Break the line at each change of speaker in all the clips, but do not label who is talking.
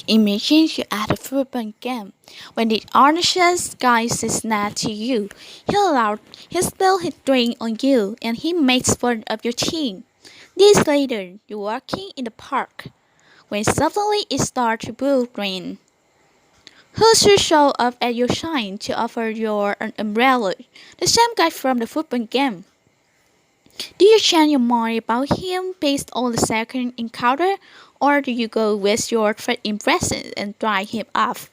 Imagine you at a football game. When the artist guy sits next to you, he spills his drink on you and he makes fun of your team. Days later, you're walking in the park when suddenly it starts to pour rain. Who should show up at your sign to offer you an umbrella? The same guy from the football game. Do you change your mind about him based on the second encounter, or do you go with your first impression and dry him off?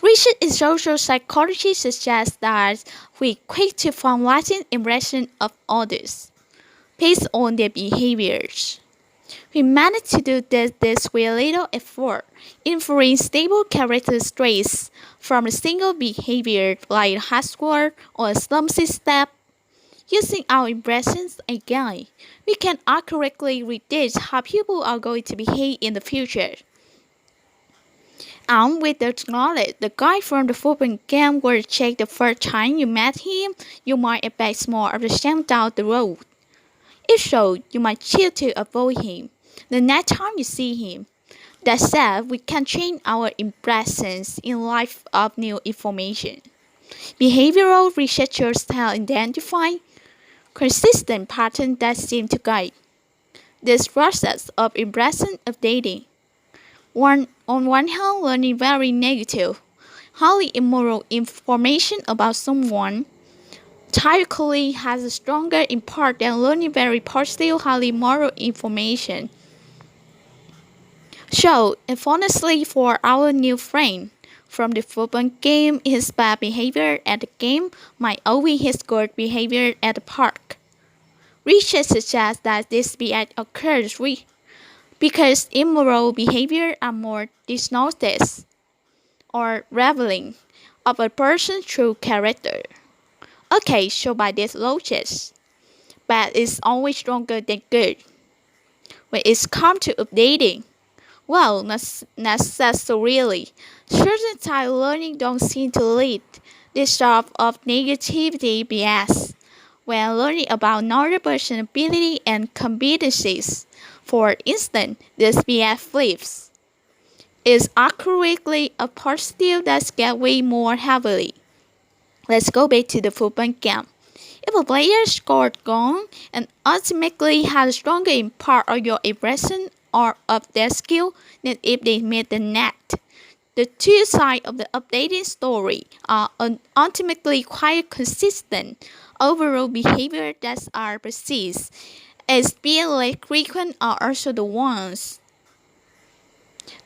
Research in social psychology suggests that we quick to form lasting impressions of others based on their behaviors. We manage to do this with little effort, inferring stable character traits from a single behavior like a hard score or a clumsy step. Using our impressions again, we can accurately predict how people are going to behave in the future. And with the knowledge, the guy from the football game will check the first time you met him, you might expect more of the same down the road. If so, you might choose to avoid him the next time you see him. That said, we can change our impressions in light of new information. Behavioral researchers have identified consistent patterns that seem to guide this process of impression updating. On one hand, learning very negative, highly immoral information about someone typically has a stronger impact than learning very positive, highly moral information. So, if honestly for our new friend from the football game, his bad behavior at the game might outweigh his good behavior at the park. Research suggests that this bias occurs because immoral behavior are more dishonest or revealing of a person's true character. Okay, so by this logic, bad is always stronger than good. When it's come to updating, well, not necessarily. Certain type learning don't seem to lead this sort of negativity bias when learning about another person's ability and competencies. For instance, this bias flips is accurately a positive that gets weighed more heavily. Let's go back to the football game. If a player scored goal and ultimately had a stronger impact on your impression or of their skill than if they made the net, the two sides of the updating story are ultimately quite consistent. Overall behavior that are perceived as being less frequent are also the ones.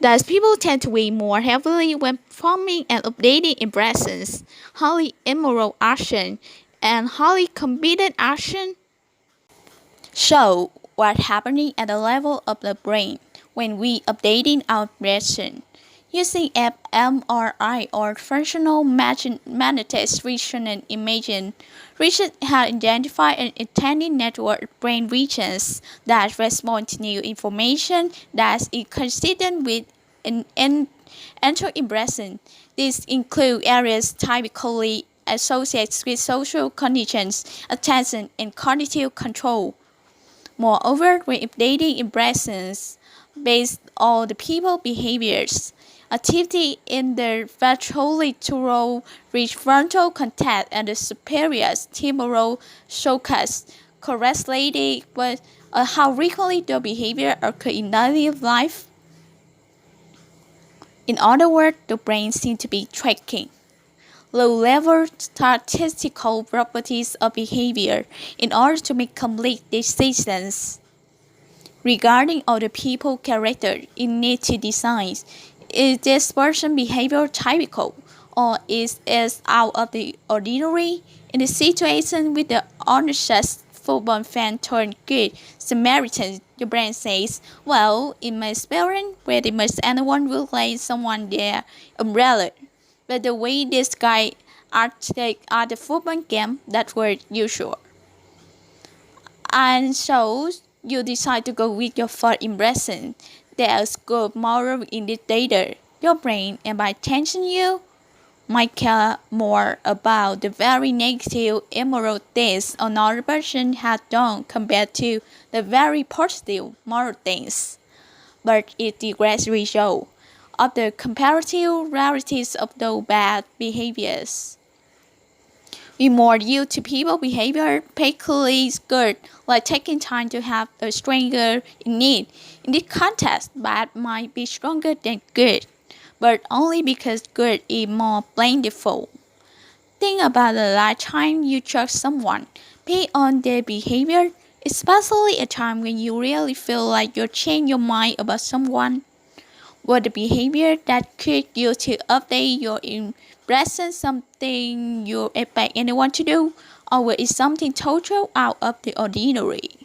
Thus, people tend to weigh more heavily when forming and updating impressions. Highly immoral action and highly competent action. So, what's happening at the level of the brain when we updating our impression? Using fMRI or functional magnetic resonance imaging, research has identified an intended network of brain regions that respond to new information that is consistent with an enteral impression. These include areas typically associated with social conditions, attention, and cognitive control. Moreover, when updating impressions based on the people behaviors, activity in the ventrolateral frontal cortex and the superior temporal sulcus correlated with how frequently the behavior occurs in daily life. In other words, the brain seems to be tracking low-level statistical properties of behavior in order to make complete decisions. Regarding other people character, it needs to decide, is this person behavior typical or is it out of the ordinary? In the situation with the honest football fan turned good Samaritan, your brain says, well, in my experience, pretty much anyone will lay someone their umbrella. But the way this guy acted at the football game, that was usual. And so you decide to go with your first impression. There's good moral indicator. Your brain, and by attention you, might care more about the very negative immoral things another person has done compared to the very positive moral things. but it's the great result of the comparative rarities of those bad behaviors. We more due to people behavior particularly good, like taking time to help a stranger in need. In this context, bad might be stronger than good, but only because good is more plentiful. Think about the last time you judge someone based on their behavior, especially a time when you really feel like you change your mind about someone. Was the behavior that could you to update your impression something you expect anyone to do, or was it something total out of the ordinary?